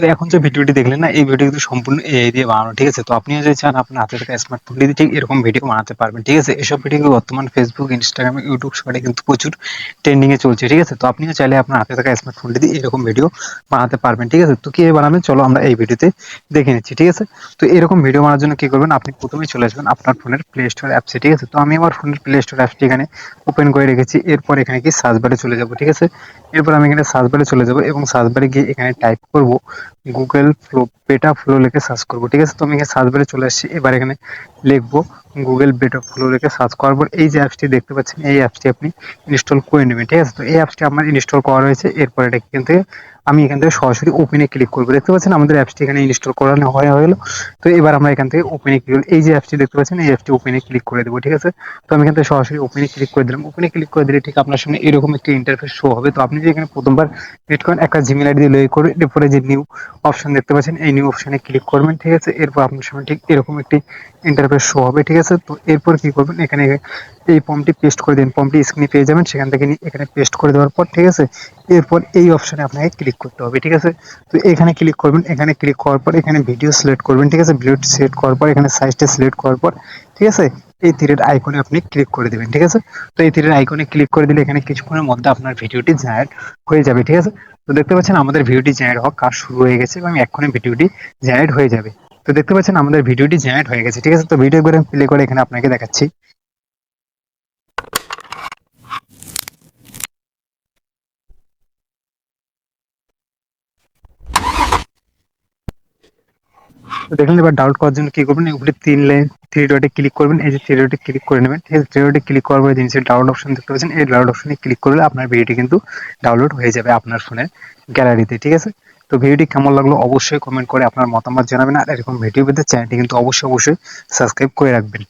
তো এখন যে ভিডিওটি দেখলেন না, এই ভিডিও কিন্তু সম্পূর্ণ এআই দিয়ে বানানো, ঠিক আছে? তো আপনিও যদি চান আপনার হাতে থাকা স্মার্টফোন দিয়ে ঠিক এরকম ভিডিও বানাতে পারবেন, ঠিক আছে? এসব ভিডিও কিন্তু বর্তমান ফেসবুক, ইনস্টাগ্রাম, ইউটিউব শর্টে কিন্তু প্রচুর ট্রেন্ডিং এ চলছে, ঠিক আছে? তো আপনিও চাইলে আপনার হাতে থাকা স্মার্টফোন দিয়ে এরকম ভিডিও বানাতে পারবেন, ঠিক আছে? তো কিভাবে বানাবেন চলো আমরা এই ভিডিওতে দেখে নিচ্ছি, ঠিক আছে? তো এরকম ভিডিও বানানোর জন্য কি করবেন, আপনি প্রথমেই চলে আসবেন আপনার ফোনের প্লে স্টোর অ্যাপসে, ঠিক আছে? তো আমি আমার ফোনের প্লে স্টোর অ্যাপসটি এখানে ওপেন করে রেখেছি। এরপর এখানে কি সার্চ বারে চলে যাব, ঠিক আছে? এরপর আমি এখানে সার্চ বারে চলে যাব এবং সার্চ বারে গিয়ে এখানে টাইপ করব গুগল ফ্লো, বেটা ফ্লো লিখে সার্চ করব, ঠিক আছে? তো আমি এখানে সার্চ বারে চলে আসছি। এবার এখানে লিখবো গুগল বেটা ফ্লো লিখে সার্চ করার পর এই যে অ্যাপসটি দেখতে পাচ্ছেন, এই অ্যাপসটি আপনি ইনস্টল করে নেবেন, ঠিক আছে? তো এই অ্যাপসটি আমার ইনস্টল করা রয়েছে। এরপর এটা এখান থেকে আমি এখান থেকে সরাসরি ওপেনে ক্লিক করবো। দেখতে পাচ্ছেন আমাদের অ্যাপসটি এখানে ইনস্টল করানো হয়ে গেল। তো এবার আমরা এখান থেকে ওপেনে ক্লিক, এই যে অ্যাপসটি দেখতে পাচ্ছেন এই অ্যাপসটি ওপেনে ক্লিক করে দেবো, ঠিক আছে? তো আমি এখান থেকে সরাসরি ওপেনে ক্লিক করে দিলাম। ওপেনে ক্লিক করে দিলে ঠিক আপনার সামনে এরকম একটি ইন্টারফেস শো হবে। তো আপনি যদি এখানে প্রথমবার ক্রিয়েট করেন একটা জিমেল আইডি দিয়ে লগ করে, এরপরে যে নিউ অপশন দেখতে পাচ্ছেন এই নিউ অপশনে ক্লিক করবেন, ঠিক আছে? এরপর আপনার সামনে ঠিক এরকম একটি ইন্টারফেস শো হবে, ঠিক আছে? তো এরপর কি করবেন, এখানে এই ফর্মটি পেস্ট করে দিন, ফর্মটি স্ক্রিনে পেয়ে যাবেন, সেখান থেকে নিয়ে এখানে পেস্ট করে দেওয়ার পর, ঠিক আছে? এরপর এই অপশনে আপনাকে ক্লিক করতে হবে, ঠিক আছে? তো এখানে ক্লিক করবেন, এখানে ক্লিক করার পর এখানে ভিডিও সিলেক্ট করবেন, ঠিক আছে? ভিডিও সিলেক্ট করার পর এখানে সাইজটা সিলেক্ট করার পর, ঠিক আছে, এই তীরের আইকনে আপনি ক্লিক করে দেবেন, ঠিক আছে? তো এই তীরের আইকনে ক্লিক করে দিলে এখানে কিছুক্ষণের মধ্যে আপনার ভিডিওটি জেনারেট হয়ে যাবে, ঠিক আছে? তো দেখতে পাচ্ছেন আমাদের ভিডিওটি জেনারেট হওয়ার কাজ শুরু হয়ে গেছে এবং এক্ষুনি ভিডিওটি জেনারেট হয়ে যাবে। তো দেখতে পাচ্ছেন আমাদের ভিডিওটি জেনারেট হয়ে গেছে, ঠিক আছে? তো ভিডিও করে প্লে করে এখানে আপনাকে দেখাচ্ছি। তো দেখলেন, এবার ডাউনলোড করার জন্য কি করবেন, উপরে তিন লাইন থ্রি ডটে ক্লিক করবেন, এই যে থ্রি ডটে ক্লিক করে নেবেন, ঠিক আছে? থ্রি ডটে ক্লিক করার পরে জিনিসের ডাউনলোড অপশন দেখতে পাচ্ছেন, এই ডাউনলোড অপশনে ক্লিক করলে আপনার ভিডিওটি কিন্তু ডাউনলোড হয়ে যাবে আপনার ফোনের গ্যালারিতে, ঠিক আছে? তো ভিডিওটি কেমন লাগলো অবশ্যই কমেন্ট করে আপনার মতামত জানাবেন, আর এরকম ভিডিও পেতে চ্যানেলটি কিন্তু অবশ্যই সাবস্ক্রাইব করে রাখবেন।